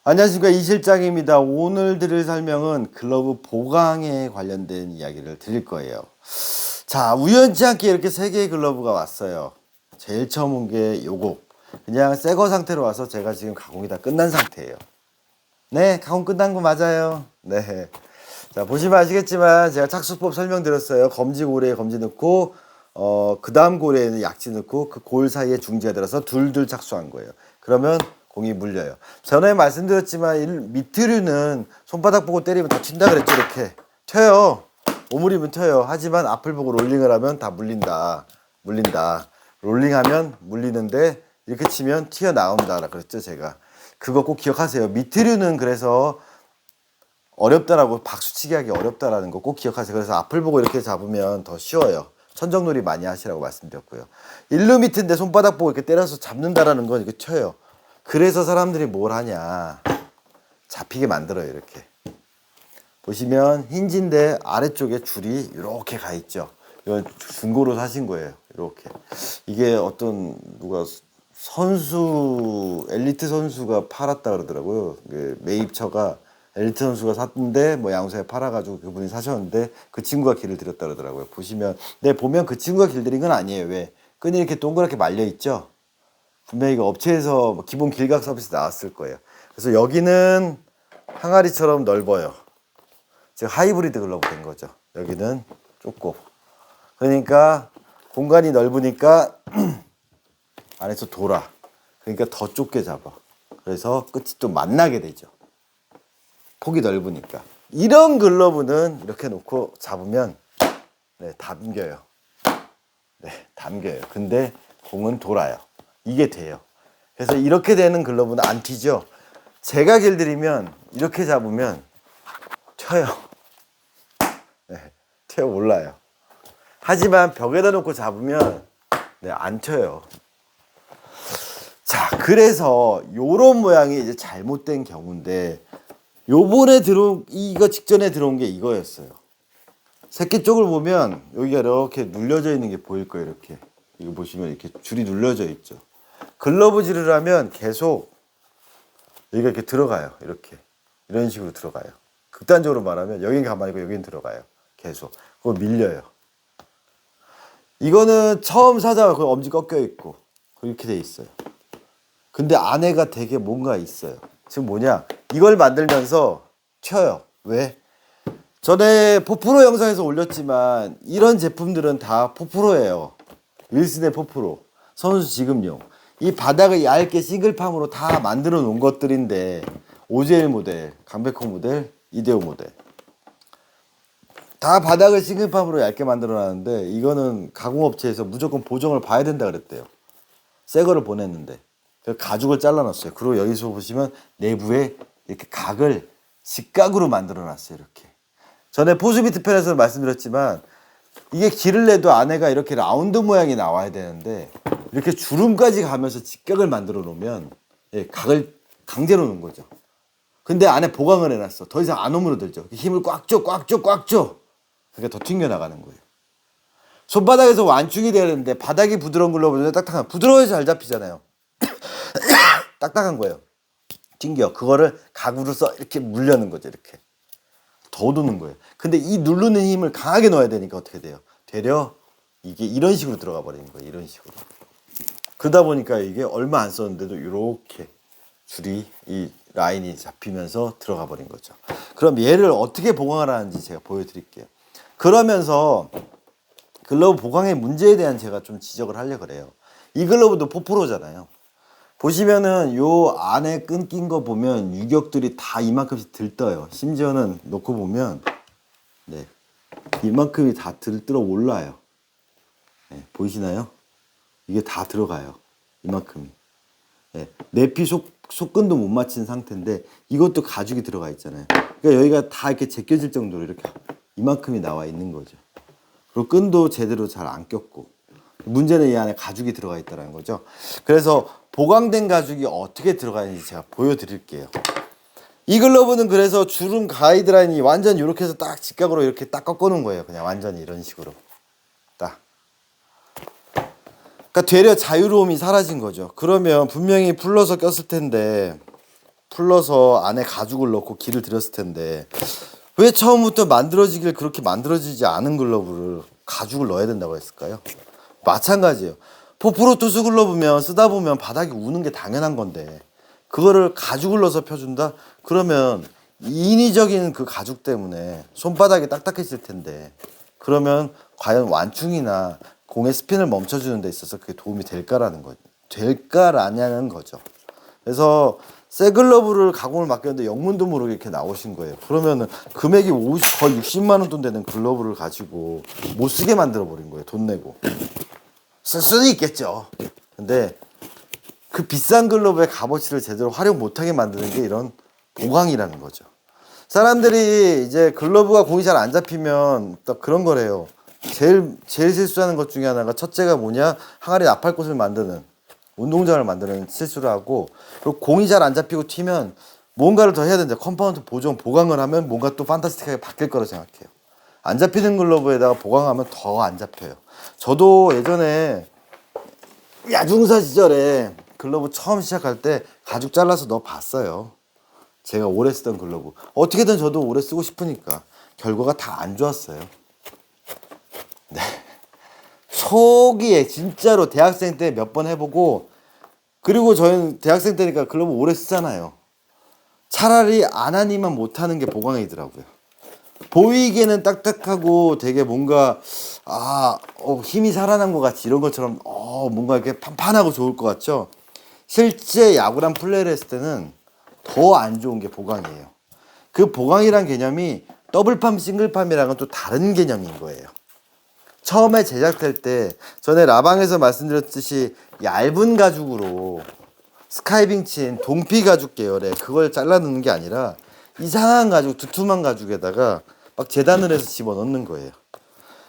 안녕하십니까, 이 실장입니다. 오늘 드릴 설명은 글러브 보강에 관련된 이야기를 드릴 거예요. 자, 우연치 않게 이렇게 세 개의 글러브가 왔어요. 제일 처음 온 게 요거. 그냥 새거 상태로 와서 제가 지금 가공이 다 끝난 상태예요. 네, 가공 끝난 거 맞아요. 네. 자, 보시면 아시겠지만 제가 착수법 설명드렸어요. 검지 고리에 검지 넣고 그 다음 고리에는 약지 넣고 그 골 사이에 중지가 들어서 둘둘 착수한 거예요. 그러면 공이 물려요. 전에 말씀드렸지만 밑으로는 손바닥 보고 때리면 다 튄다 그랬죠. 이렇게 튀어요. 오므리면 튀어요. 하지만 앞을 보고 롤링을 하면 다 물린다. 롤링하면 물리는데 이렇게 치면 튀어나온다 그랬죠. 제가 그거 꼭 기억하세요. 밑으로는 그래서 어렵다라고 박수치기 하기 어렵다라는 거 꼭 기억하세요. 그래서 앞을 보고 이렇게 잡으면 더 쉬워요. 천정놀이 많이 하시라고 말씀드렸고요. 1루미트인데 손바닥 보고 이렇게 때려서 잡는다라는 건 이렇게 쳐요. 그래서 사람들이 뭘 하냐, 잡히게 만들어요. 이렇게 보시면 힌지인데 아래쪽에 줄이 이렇게 가 있죠. 이건 중고로 사신 거예요. 이렇게 이게 어떤 누가 선수 엘리트 선수가 팔았다 그러더라고요. 매입처가 엘리트 선수가 샀는데 뭐 양수에 팔아가지고 그분이 사셨는데 그 친구가 길을 들였다 그러더라고요. 보시면 보면 그 친구가 길들인 건 아니에요. 왜? 끈이 이렇게 동그랗게 말려 있죠. 분명히 이거 업체에서 기본 길각 서비스 나왔을 거예요. 그래서 여기는 항아리처럼 넓어요. 즉 하이브리드 글러브 된 거죠. 여기는 좁고. 그러니까 공간이 넓으니까 안에서 돌아. 그러니까 더 좁게 잡아. 그래서 끝이 좀 만나게 되죠. 폭이 넓으니까. 이런 글러브는 이렇게 놓고 잡으면 담겨요. 담겨요. 근데 공은 돌아요. 이게 돼요. 그래서 이렇게 되는 글러브는 안 튀죠. 제가 길들이면 이렇게 잡으면 튀어요. 튀어 올라요. 하지만 벽에다 놓고 잡으면 안 튀어요. 자, 그래서 요런 모양이 이제 잘못된 경우인데 요번에 이거 직전에 들어온 게 이거였어요. 새끼 쪽을 보면 여기가 이렇게 눌려져 있는 게 보일 거예요. 이렇게 이거 보시면 이렇게 줄이 눌려져 있죠. 글러브질을 하면 계속 여기가 이렇게 들어가요. 이렇게 이런 식으로 들어가요. 극단적으로 말하면 여긴 가만히 있고 여긴 들어가요. 계속 그거 밀려요. 이거는 처음 사자마자 그 엄지 꺾여 있고 그렇게 돼 있어요. 근데 안에가 되게 뭔가 있어요. 지금 뭐냐, 이걸 만들면서 튀어요. 왜? 전에 포프로 영상에서 올렸지만 이런 제품들은 다 포프로예요. 윌슨의 포프로, 선수 지급용. 이 바닥을 얇게 싱글팜으로 다 만들어 놓은 것들인데 오젤 모델, 강백호 모델, 이데오 모델 다 바닥을 싱글팜으로 얇게 만들어 놨는데 이거는 가공업체에서 무조건 보정을 봐야 된다 그랬대요. 새 거를 보냈는데 가죽을 잘라놨어요. 그리고 여기서 보시면 내부에 이렇게 각을 직각으로 만들어 놨어요. 이렇게 전에 포스비트 편에서 말씀드렸지만 이게 길을 내도 안에가 이렇게 라운드 모양이 나와야 되는데 이렇게 주름까지 가면서 직각을 만들어 놓으면 각을 강제로 놓은 거죠. 근데 안에 보강을 해놨어. 더 이상 안 오므러들죠. 힘을 꽉 줘. 그러니까 더 튕겨 나가는 거예요. 손바닥에서 완충이 돼야 되는데 바닥이 부드러운 글러브는 딱딱한, 부드러워야 잘 잡히잖아요. 딱딱한 거예요. 튕겨. 그거를 가구로 써 이렇게 물려는 거죠. 이렇게 더 도는 거예요. 근데 이 누르는 힘을 강하게 넣어야 되니까 어떻게 돼요? 되려 이게 이런 식으로 들어가 버리는 거예요. 이런 식으로. 그러다 보니까 이게 얼마 안 썼는데도 이렇게 줄이 이 라인이 잡히면서 들어가 버린 거죠. 그럼 얘를 어떻게 보강을 하는지 제가 보여드릴게요. 그러면서 글러브 보강의 문제에 대한 제가 좀 지적을 하려고 그래요. 이 글러브도 포프로잖아요. 보시면은 요 안에 끊긴 거 보면 유격들이 다 이만큼씩 들떠요. 심지어는 놓고 보면 이만큼이 다 들떠 올라요. 보이시나요? 이게 다 들어가요. 이만큼이. 내피 속근도 못 맞춘 상태인데 이것도 가죽이 들어가 있잖아요. 그러니까 여기가 다 이렇게 제껴질 정도로 이렇게 이만큼이 나와 있는 거죠. 그리고 끈도 제대로 잘 안 꼈고 문제는 이 안에 가죽이 들어가 있다는 거죠. 그래서 보강된 가죽이 어떻게 들어가 있는지 제가 보여드릴게요. 이 글러브는 그래서 주름 가이드라인이 완전 이렇게 해서 딱 직각으로 이렇게 딱 꺾어놓은 거예요. 그냥 완전히 이런 식으로 딱. 그러니까 되려 자유로움이 사라진 거죠. 그러면 분명히 풀러서 꼈을 텐데 풀러서 안에 가죽을 넣고 기를 들였을 텐데 왜 처음부터 만들어지길 그렇게 만들어지지 않은 글러브를 가죽을 넣어야 된다고 했을까요? 마찬가지예요. 포프로투스 글러브면 쓰다 보면 바닥이 우는 게 당연한 건데 그거를 가죽을 넣어서 펴준다? 그러면 인위적인 그 가죽 때문에 손바닥이 딱딱해질 텐데 그러면 과연 완충이나 공의 스핀을 멈춰주는 데 있어서 그게 도움이 될까라는 거죠. 될까라냐는 거죠. 그래서 새 글러브를 가공을 맡겼는데 영문도 모르게 이렇게 나오신 거예요. 그러면은 금액이 거의 60만 원 돈 되는 글러브를 가지고 못 쓰게 만들어 버린 거예요. 돈 내고. 쓸 수는 있겠죠. 근데 그 비싼 글러브의 값어치를 제대로 활용 못하게 만드는 게 이런 보강이라는 거죠. 사람들이 이제 글러브가 공이 잘 안 잡히면 딱 그런 거래요. 제일 실수하는 것 중에 하나가 첫째가 뭐냐? 항아리 나팔꽃을 만드는 운동장을 만드는 실수를 하고 그리고 공이 잘 안 잡히고 튀면 뭔가를 더 해야 된다. 컴파운드 보강을 하면 뭔가 또 판타스틱하게 바뀔 거라 생각해요. 안 잡히는 글러브에다가 보강하면 더 안 잡혀요. 저도 예전에 야중사 시절에 글러브 처음 시작할 때 가죽 잘라서 넣어 봤어요. 제가 오래 쓰던 글러브. 어떻게든 저도 오래 쓰고 싶으니까 결과가 다 안 좋았어요. 네. 초기에 진짜로 대학생 때 몇 번 해보고 그리고 저희는 대학생 때니까 글러브 오래 쓰잖아요. 차라리 안 하니만 못하는 게 보강이더라고요. 보이기에는 딱딱하고 되게 뭔가 힘이 살아난 것 같이 이런 것처럼 뭔가 이렇게 판판하고 좋을 것 같죠. 실제 야구랑 플레이를 했을 때는 더 안 좋은 게 보강이에요. 그 보강이란 개념이 더블팜, 싱글팜이랑은 또 다른 개념인 거예요. 처음에 제작될 때 전에 라방에서 말씀드렸듯이 얇은 가죽으로 스카이빙 친 동피 가죽 계열의 그걸 잘라 넣는 게 아니라 이상한 가죽, 두툼한 가죽에다가 막 재단을 해서 집어넣는 거예요.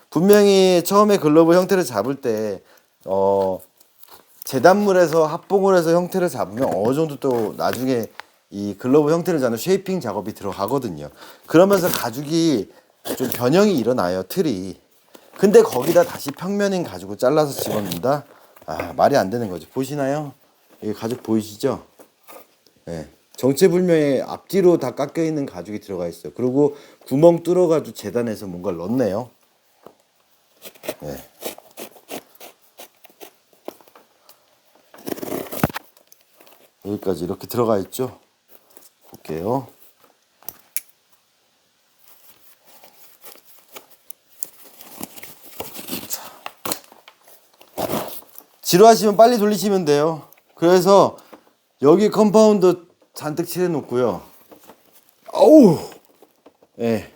분명히 처음에 글러브 형태를 잡을 때 재단물에서 합봉을 해서 형태를 잡으면 어느 정도 또 나중에 이 글러브 형태를 잡는 쉐이핑 작업이 들어가거든요. 그러면서 가죽이 좀 변형이 일어나요, 틀이. 근데 거기다 다시 평면인 가죽을 잘라서 집어넣는다? 말이 안 되는 거죠. 보시나요? 이 가죽 보이시죠? 네. 정체불명의 앞뒤로 다 깎여 있는 가죽이 들어가 있어요. 그리고 구멍 뚫어가지고 재단해서 뭔가를 넣네요. 네. 여기까지 이렇게 들어가 있죠. 볼게요. 지루하시면 빨리 돌리시면 돼요. 그래서 여기 컴파운드 잔뜩 칠해 놓고요. 어우, 예.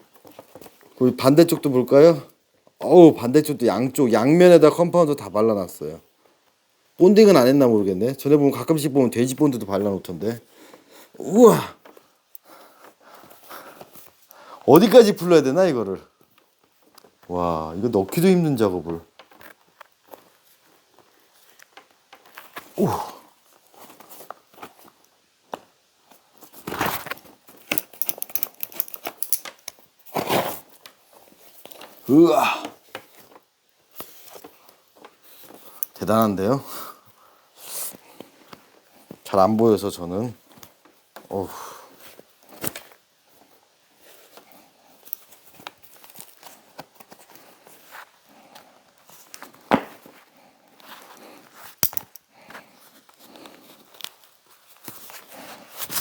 그 반대쪽도 볼까요? 어우, 반대쪽도 양면에다 컴파운드 다 발라놨어요. 본딩은 안 했나 모르겠네. 전에 보면 가끔씩 보면 돼지 본드도 발라놓던데. 우와. 어디까지 풀러야 되나 이거를. 와, 이거 넣기도 힘든 작업을. 오. 으아. 대단한데요? 잘 안 보여서 저는. 어후.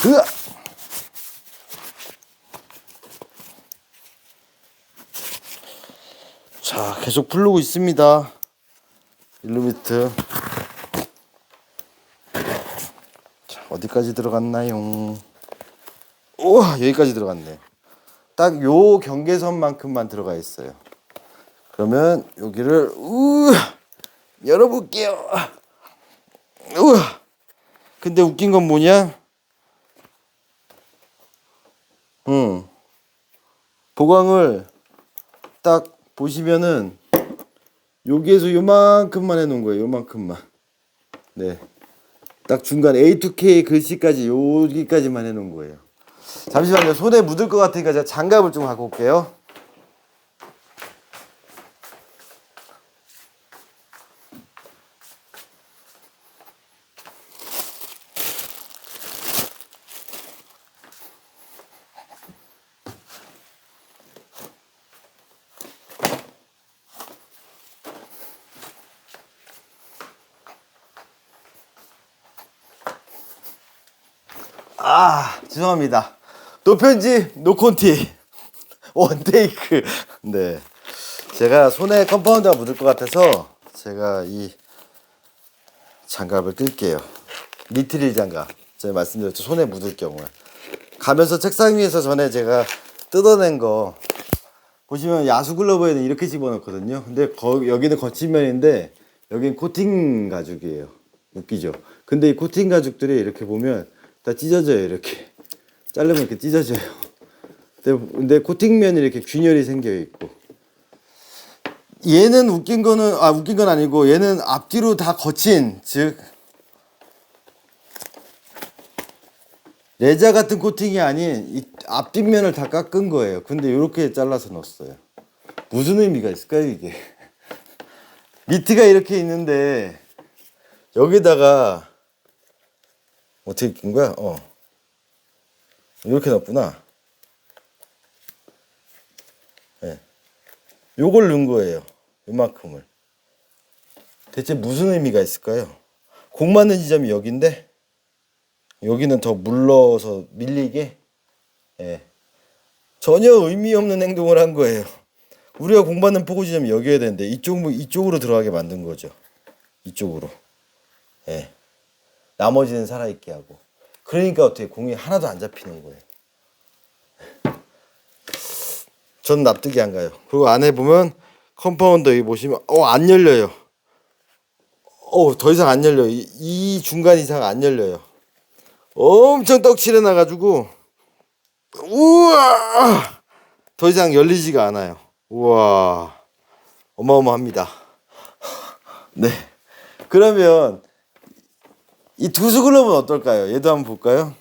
으아. 자, 계속 풀르고 있습니다. 일루미트. 자, 어디까지 들어갔나요? 우와, 여기까지 들어갔네. 딱 요 경계선만큼만 들어가 있어요. 그러면 여기를 열어볼게요. 우와. 근데 웃긴 건 뭐냐? 보강을 딱 보시면은 여기에서 요만큼만 해놓은 거예요. 요만큼만. 네. 딱 중간 A2K 글씨까지 여기까지만 해놓은 거예요. 잠시만요. 손에 묻을 것 같으니까 제가 장갑을 좀 갖고 올게요. 죄송합니다. 노편집 노콘티 원테이크. 네, 제가 손에 컴파운드가 묻을 것 같아서 제가 이 장갑을 낄게요. 니트릴 장갑. 제가 말씀드렸죠, 손에 묻을 경우에. 가면서 책상 위에서 전에 제가 뜯어낸 거 보시면 야수 글러브에는 이렇게 집어넣거든요. 근데 여기는 거친 면인데 여기는 코팅 가죽이에요. 웃기죠? 근데 이 코팅 가죽들이 이렇게 보면 다 찢어져요. 이렇게 자르면 이렇게 찢어져요. 근데 코팅면이 이렇게 균열이 생겨 있고, 얘는 웃긴 건 아니고, 얘는 앞뒤로 다 거친, 즉 레자 같은 코팅이 아닌 이 앞뒷면을 다 깎은 거예요. 근데 이렇게 잘라서 넣었어요. 무슨 의미가 있을까요, 이게? 니트가 이렇게 있는데 여기다가 어떻게 낀 거야? 이렇게 넣었구나. 네. 요걸 넣은 거예요. 요만큼을. 대체 무슨 의미가 있을까요? 공 맞는 지점이 여기인데 여기는 더 물러서 밀리게. 예. 전혀 의미 없는 행동을 한 거예요. 우리가 공 받는 포구 지점이 여기여야 되는데 이쪽으로 들어가게 만든 거죠. 이쪽으로. 예. 나머지는 살아있게 하고. 그러니까 어떻게 공이 하나도 안 잡히는 거예요. 전 납득이 안 가요. 그리고 안에 보면 컴파운드 여기 보시면 안 열려요. 더 이상 안 열려요. 이 중간 이상 안 열려요. 엄청 떡칠해 놔가지고 우와, 더 이상 열리지가 않아요. 우와, 어마어마합니다. 네, 그러면 이 투수 글러브는 어떨까요? 얘도 한번 볼까요?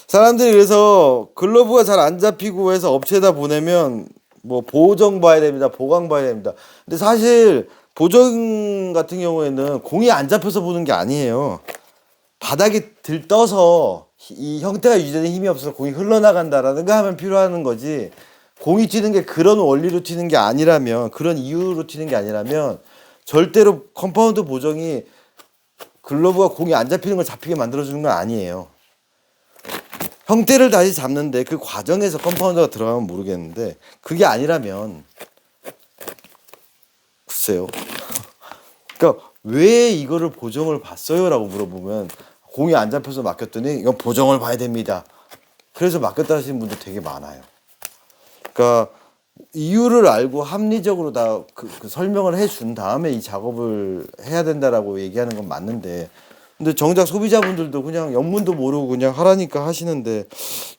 사람들이 그래서 글러브가 잘 안 잡히고 해서 업체에다 보내면 뭐 보정 봐야 됩니다, 보강 봐야 됩니다. 근데 사실 보정 같은 경우에는 공이 안 잡혀서 보는 게 아니에요. 바닥에 들떠서 이 형태가 유지되는 힘이 없어서 공이 흘러나간다라든가 하면 필요한 거지, 공이 튀는 게 그런 원리로 튀는 게 아니라면, 그런 이유로 튀는 게 아니라면 절대로 컴파운드 보정이 글러브가 공이 안 잡히는 걸 잡히게 만들어주는 건 아니에요. 형태를 다시 잡는데 그 과정에서 컴파운드가 들어가면 모르겠는데, 그게 아니라면 글쎄요. 그러니까 왜 이거를 보정을 봤어요? 라고 물어보면 공이 안 잡혀서 맡겼더니 이건 보정을 봐야 됩니다. 그래서 맡겼다 하시는 분들 되게 많아요. 그러니까 이유를 알고 합리적으로 다 그 설명을 해준 다음에 이 작업을 해야 된다라고 얘기하는 건 맞는데, 근데 정작 소비자분들도 그냥 영문도 모르고 그냥 하라니까 하시는데,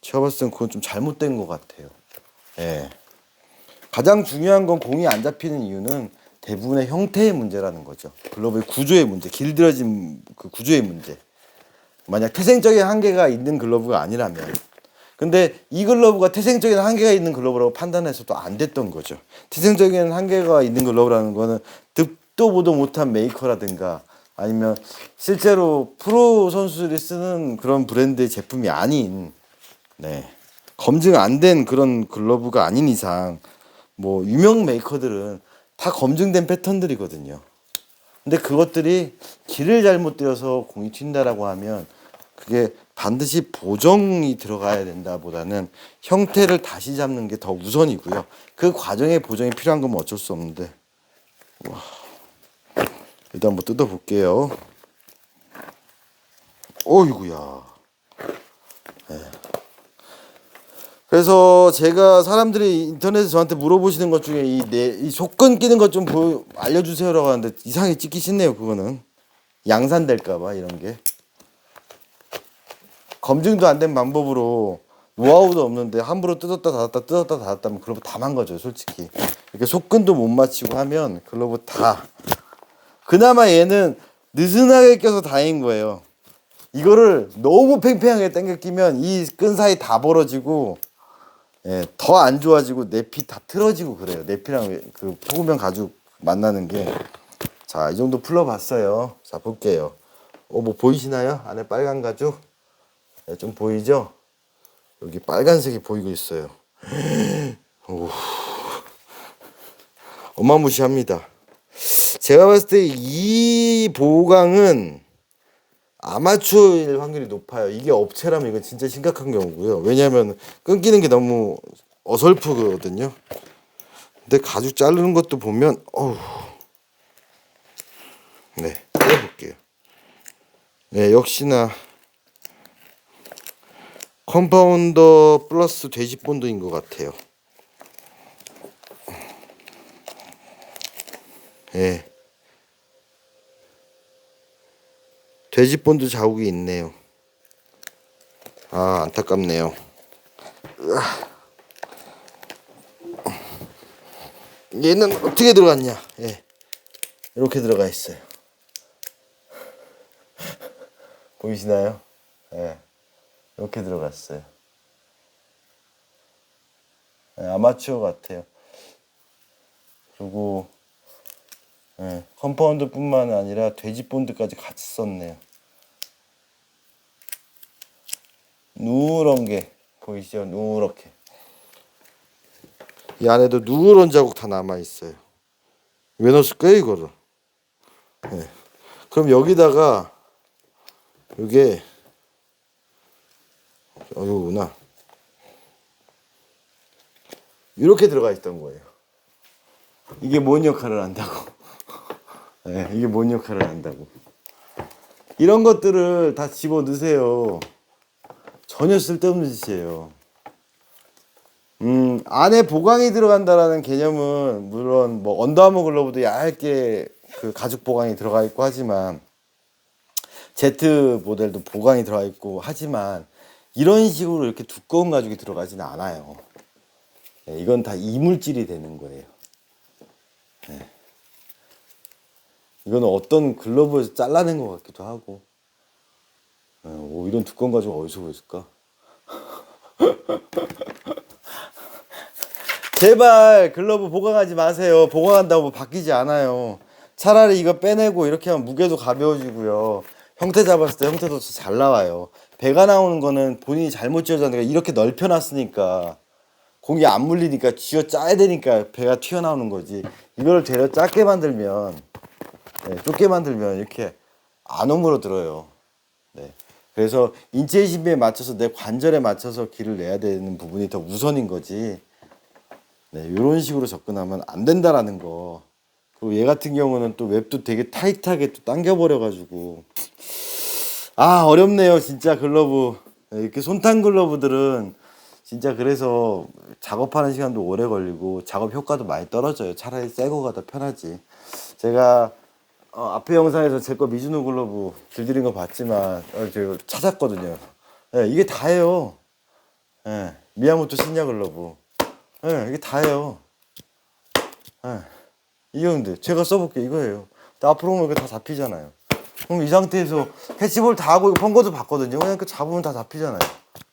제가 봤을 땐 그건 좀 잘못된 것 같아요. 예. 가장 중요한 건 공이 안 잡히는 이유는 대부분의 형태의 문제라는 거죠. 글러브의 구조의 문제, 길들여진 그 구조의 문제. 만약 태생적인 한계가 있는 글러브가 아니라면. 근데 이 글러브가 태생적인 한계가 있는 글러브라고 판단해서도 안 됐던 거죠. 태생적인 한계가 있는 글러브라는 거는 듣도 보도 못한 메이커라든가 아니면 실제로 프로 선수들이 쓰는 그런 브랜드의 제품이 아닌, 네, 검증 안 된 그런 글러브가 아닌 이상 뭐 유명 메이커들은 다 검증된 패턴들이거든요. 근데 그것들이 길을 잘못 들여서 공이 튄다라고 하면 그게 반드시 보정이 들어가야 된다 보다는 형태를 다시 잡는 게 더 우선이고요. 그 과정에 보정이 필요한 건 어쩔 수 없는데. 와. 일단 한번 뜯어 볼게요. 어이구야. 네. 그래서 제가 사람들이 인터넷에 저한테 물어보시는 것 중에 이 속끈 끼는 것 좀 알려주세요라고 하는데 이상하게 찍기 싫네요. 그거는 양산될까봐 이런 게. 검증도 안 된 방법으로 노하우도 없는데 함부로 뜯었다 닫았다 하면 글러브 다 망가져요, 솔직히. 이렇게 속끈도 못 맞추고 하면 글러브 다. 그나마 얘는 느슨하게 껴서 다행인 거예요. 이거를 너무 팽팽하게 당겨 끼면 이 끈 사이 다 벌어지고, 예, 더 안 좋아지고 내피 다 틀어지고 그래요. 내피랑 그 포구면 가죽 만나는 게. 자, 이 정도 풀러봤어요. 자, 볼게요. 뭐 보이시나요? 안에 빨간 가죽? 네, 좀 보이죠? 여기 빨간색이 보이고 있어요. 오. 어마무시합니다. 제가 봤을 때 이 보강은 아마추어일 확률이 높아요. 이게 업체라면 이건 진짜 심각한 경우고요. 왜냐하면 끊기는 게 너무 어설프거든요. 근데 가죽 자르는 것도 보면 네, 떼볼게요. 네, 역시나 컴파운더 플러스 돼지본드인 것 같아요. 네, 돼지본드 자국이 있네요. 아, 안타깝네요. 얘는 어떻게 들어갔냐? 예, 이렇게 들어가 있어요. 보이시나요? 예, 이렇게 들어갔어요. 예, 아마추어 같아요. 그리고 예, 컴파운드뿐만 아니라 돼지본드까지 같이 썼네요. 누런 게 보이시죠? 누렇게. 이 안에도 누런 자국 다 남아 있어요. 왜 넣었을까요, 이거를? 네. 그럼 여기다가 이게 이거구나. 이렇게 들어가 있던 거예요. 이게 뭔 역할을 한다고? 네, 이게 뭔 역할을 한다고? 이런 것들을 다 집어 넣으세요. 전혀 쓸데없는 짓이에요. 안에 보강이 들어간다라는 개념은 물론 뭐 언더아머 글러브도 얇게 그 가죽 보강이 들어가 있고 하지만 Z 모델도 보강이 들어가 있고 하지만 이런 식으로 이렇게 두꺼운 가죽이 들어가지는 않아요. 네, 이건 다 이물질이 되는 거예요. 네. 이거는 어떤 글러브에서 잘라낸 것 같기도 하고. 네, 이런 두꺼운 가죽 어디서 보였을까? 제발 글러브 보강하지 마세요. 보강한다고 바뀌지 않아요. 차라리 이거 빼내고 이렇게 하면 무게도 가벼워지고요. 형태 잡았을 때 형태도 잘 나와요. 배가 나오는 거는 본인이 잘못 쥐어졌으니까 이렇게 넓혀놨으니까 공이 안 물리니까 쥐어 짜야 되니까 배가 튀어나오는 거지. 이걸 되려 작게 만들면 네, 좁게 만들면 이렇게 안 오므러들어요. 네. 그래서 인체의 신비에 맞춰서 내 관절에 맞춰서 길을 내야 되는 부분이 더 우선인 거지. 네, 이런 식으로 접근하면 안 된다라는 거. 그리고 얘 같은 경우는 또 웹도 되게 타이트하게 또 당겨버려가지고 어렵네요 진짜 글러브. 네, 이렇게 손탄 글러브들은 진짜 그래서 작업하는 시간도 오래 걸리고 작업 효과도 많이 떨어져요. 차라리 새 거가 더 편하지. 제가 앞에 영상에서 제 거 미즈노 글러브 길들인 거 봤지만 제가 찾았거든요. 네, 이게 다예요. 네, 미야모토 신야 글러브. 네, 이게 다예요. 네, 이게 근데 제가 써볼게 이거예요. 앞으로 오면 이거 다 잡히잖아요. 그럼 이 상태에서 캐치볼 다 하고 이거 펑거도 봤거든요. 그냥 잡으면 다 잡히잖아요.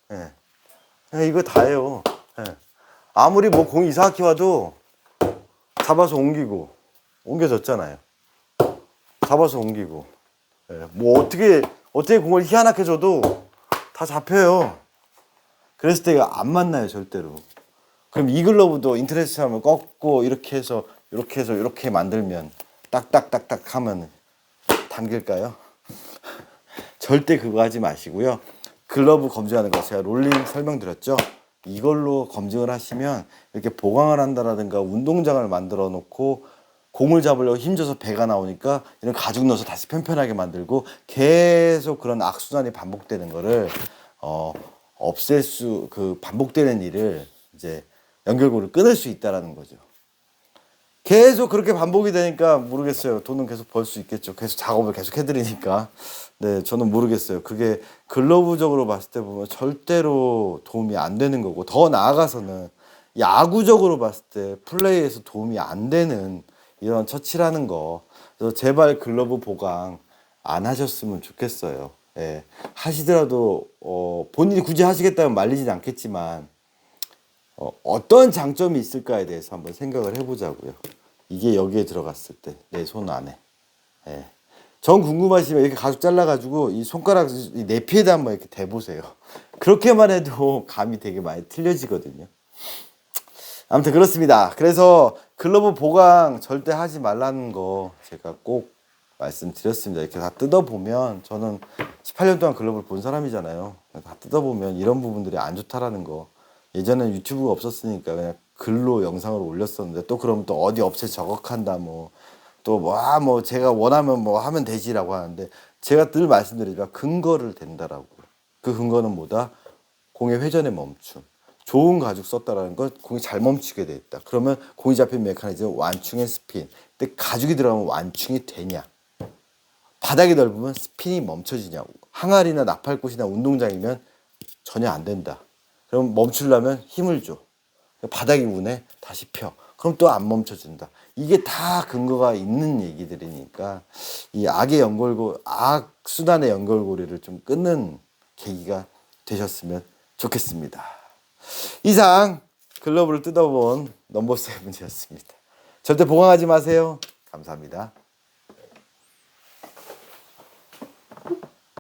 네. 네, 이거 다예요. 네. 아무리 뭐 공 이상하게 와도 잡아서 옮겨졌잖아요. 잡아서 옮기고. 네. 뭐 어떻게 공을 희한하게 줘도 다 잡혀요. 그랬을 때 이거 안 만나요 절대로. 그럼 이 글러브도 인터넷에 하면 꺾고 이렇게 만들면 딱딱딱딱 하면 당길까요? 절대 그거 하지 마시고요. 글러브 검증하는 거 제가 롤링 설명드렸죠. 이걸로 검증을 하시면 이렇게 보강을 한다라든가 운동장을 만들어 놓고 공을 잡으려고 힘줘서 배가 나오니까 이런 가죽 넣어서 다시 편편하게 만들고 계속 그런 악순환이 반복되는 거를 없앨 반복되는 일을 이제 연결고리를 끊을 수 있다라는 거죠. 계속 그렇게 반복이 되니까 모르겠어요. 돈은 계속 벌 수 있겠죠. 계속 작업을 계속 해드리니까. 네, 저는 모르겠어요. 그게 글러브적으로 봤을 때 보면 절대로 도움이 안 되는 거고, 더 나아가서는 야구적으로 봤을 때 플레이에서 도움이 안 되는 이런 처치라는 거. 그래서 제발 글러브 보강 안 하셨으면 좋겠어요. 예, 하시더라도 본인이 굳이 하시겠다면 말리진 않겠지만 어떤 장점이 있을까에 대해서 한번 생각을 해보자고요. 이게 여기에 들어갔을 때 내 손 안에. 예. 전 궁금하시면 이렇게 가죽 잘라가지고 이 손가락 이 내피에다 한번 이렇게 대보세요. 그렇게만 해도 감이 되게 많이 틀려지거든요. 아무튼 그렇습니다. 그래서 글러브 보강 절대 하지 말라는 거 제가 꼭 말씀드렸습니다. 이렇게 다 뜯어보면 저는 18년 동안 글러브를 본 사람이잖아요. 다 뜯어보면 이런 부분들이 안 좋다라는 거. 예전엔 유튜브가 없었으니까 그냥 글로 영상을 올렸었는데 또 그러면 또 어디 업체 저격한다 뭐 또 뭐 제가 원하면 뭐 하면 되지라고 하는데 제가 늘 말씀드리지만 근거를 댄다라고. 그 근거는 뭐다? 공의 회전의 멈춤. 좋은 가죽 썼다라는 건 공이 잘 멈추게 돼 있다. 그러면 공이 잡힌 메커니즘 완충의 스핀. 근데 가죽이 들어가면 완충이 되냐? 바닥이 넓으면 스핀이 멈춰지냐고. 항아리나 나팔꽃이나 운동장이면 전혀 안 된다. 그럼 멈추려면 힘을 줘. 바닥이 우네 다시 펴. 그럼 또 안 멈춰진다. 이게 다 근거가 있는 얘기들이니까 이 악 수단의 연결고리를 좀 끊는 계기가 되셨으면 좋겠습니다. 이상 글러브를 뜯어본 넘버 세븐이었습니다. 절대 보강하지 마세요. 감사합니다.